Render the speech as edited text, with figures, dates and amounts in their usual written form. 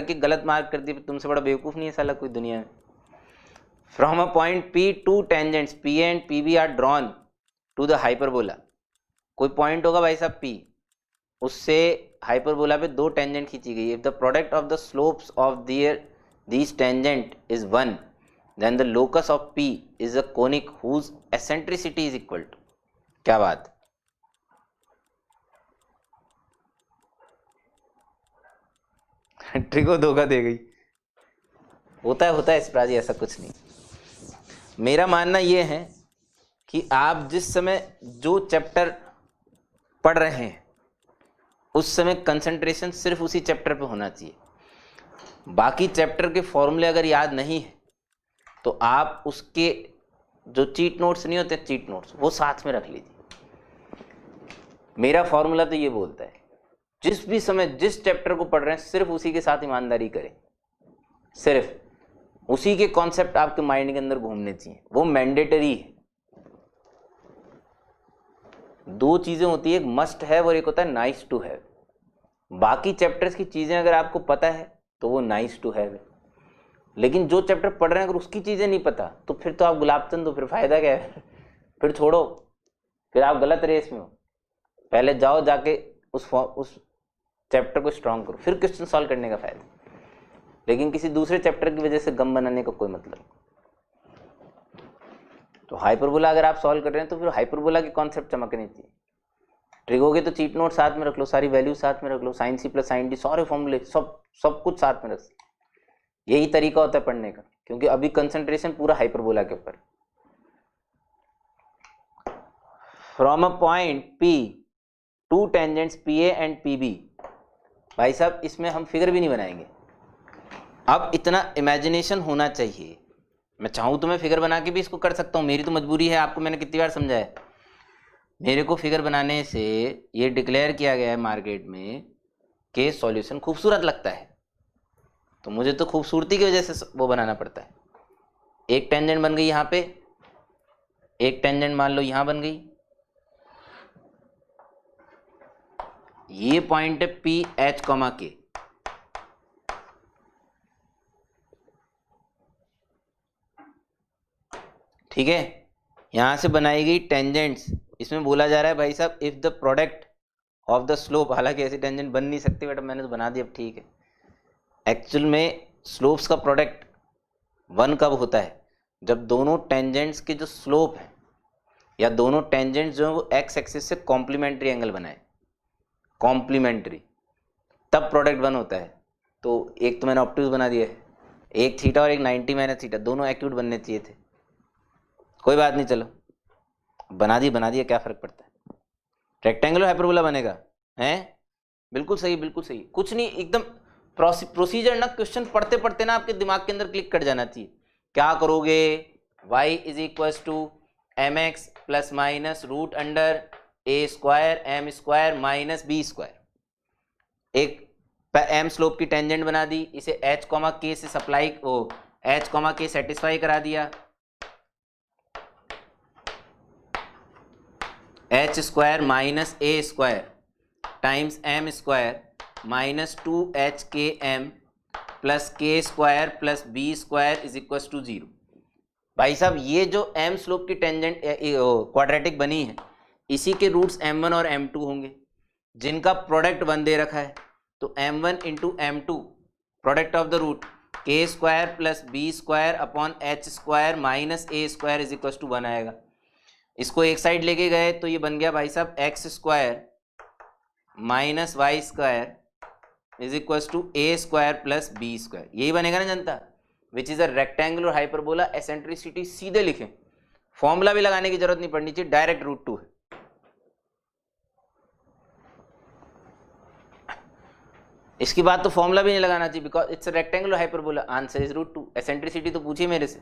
कि गलत मार्क कर दिया, तुमसे बड़ा बेवकूफ नहीं है साला कोई दुनिया में। From a point P to tangents P and PB are drawn to the hyperbola. कोई पॉइंट होगा भाई साहब P, उससे हाइपरबोला पे दो टेंजेंट खींची गई। If the product of the slopes of these tangent is 1 then the locus of P is a conic whose eccentricity is equal to. क्या बात, ट्रिको धोखा दे गई। होता है इस प्राजी, ऐसा कुछ नहीं। मेरा मानना यह है कि आप जिस समय जो चैप्टर पढ़ रहे हैं उस समय कंसंट्रेशन सिर्फ उसी चैप्टर पे होना चाहिए। बाकी चैप्टर के फॉर्मूले अगर याद नहीं है तो आप उसके जो चीट नोट्स नहीं होते, चीट नोट्स वो साथ में रख लीजिए। मेरा फॉर्मूला तो ये बोलता है जिस भी समय जिस चैप्टर को पढ़ रहे हैं सिर्फ उसी के साथ ईमानदारी करें, सिर्फ उसी के कॉन्सेप्ट आपके माइंड के अंदर घूमने चाहिए, वो मैंडेटरी है। दो चीजें होती है, एक मस्ट है और एक होता है नाइस टू हैव। बाकी चैप्टर्स की चीजें अगर आपको पता है तो वो नाइस टू हैव है, लेकिन जो चैप्टर पढ़ रहे हैं अगर उसकी चीजें नहीं पता तो फिर तो आप गुलाबचंद हो, फिर फायदा क्या है? फिर छोड़ो, फिर आप गलत रेस में हो। पहले जाओ जाके उस चैप्टर को स्ट्रॉन्ग करो, फिर क्वेश्चन सॉल्व करने का फायदा। लेकिन किसी दूसरे चैप्टर की वजह से गम बनाने का कोई मतलब। तो हाइपरबोला अगर आप सॉल्व कर रहे हैं तो फिर हाइपरबोला के कॉन्सेप्ट चमकने चाहिए। ट्रिगो के तो चीट नोट साथ में रख लो, सारी वैल्यू साथ में रख लो, sin C + sin D सारे फॉर्मूले सब कुछ साथ में रख। यही तरीका होता है पढ़ने का, क्योंकि अभी कंसंट्रेशन पूरा हाइपरबोला के ऊपर। From a point P to tangents PA and PB। भाई साहब इसमें हम फिगर भी नहीं बनाएंगे, अब इतना इमेजिनेशन होना चाहिए। मैं चाहूँ तो मैं फिगर बना के भी इसको कर सकता हूँ, मेरी तो मजबूरी है। आपको मैंने कितनी बार समझाया, मेरे को फिगर बनाने से ये डिक्लेयर किया गया है मार्केट में कि सॉल्यूशन खूबसूरत लगता है, तो मुझे तो खूबसूरती की वजह से वो बनाना पड़ता है। एक टेंजेंट बन गई यहाँ पे, एक टेंजेंट मान लो यहाँ बन गई, ये पॉइंट है PH, K। ठीक है, यहां से बनाई गई टेंजेंट्स। इसमें बोला जा रहा है भाई साहब if the product of the slope, हालांकि ऐसी टेंजेंट बन नहीं सकती बट मैंने तो बना दी, अब ठीक है। एक्चुअल में स्लोप्स का प्रोडक्ट 1 कब होता है, जब दोनों टेंजेंट्स के जो स्लोप है या दोनों टेंजेंट्स जो है वो एक्स एक्सिस से कॉम्प्लीमेंट्री एंगल बनाए, कॉम्प्लीमेंट्री, तब प्रोडक्ट 1 होता है। तो एक तो मैंने ऑप्टिक्स बना दिया है, एक थीटा और एक 90 - थीटा, दोनों एक्यूट बनने चाहिए थे। कोई बात नहीं, चलो बना दिया, क्या फर्क पड़ता है। रेक्टेंगुलर हाइपरबोला बनेगा, हैं? बिल्कुल सही, बिल्कुल सही। कुछ नहीं, एकदम प्रोसीजर ना, क्वेश्चन पढ़ते पढ़ते ना आपके दिमाग के अंदर क्लिक कर जाना चाहिए। क्या करोगे, y = mx + -√√m² -b²। एक m स्लोप की टेंजेंट बना दी, इसे h, k से सप्लाई h, k सेटिस्फाई करा दिया, h² - a² times m² -2hkm + k² + b² = 0। भाई साहब ये जो m स्लोप की टेंजेंट क्वाड्रेटिक बनी है, इसी के रूट्स m1 और m2 होंगे, जिनका प्रोडक्ट 1 दे रखा है। तो m1 × m2 product of the root k² + b² h² - a² = 1 आएगा। इसको एक साइड लेके गए तो ये बन गया भाई साहब x² - y² = a² + b²। यही बनेगा ना जनता, which is a rectangular hyperbola. Eccentricity सीधे लिखें, फॉर्मूला भी लगाने की जरूरत नहीं पड़नी चाहिए, डायरेक्ट √2 है। इसकी बात तो फॉर्मूला भी नहीं लगाना चाहिए, because it's a rectangular hyperbola, answer is √2। Eccentricity तो पूछिए मेरे से।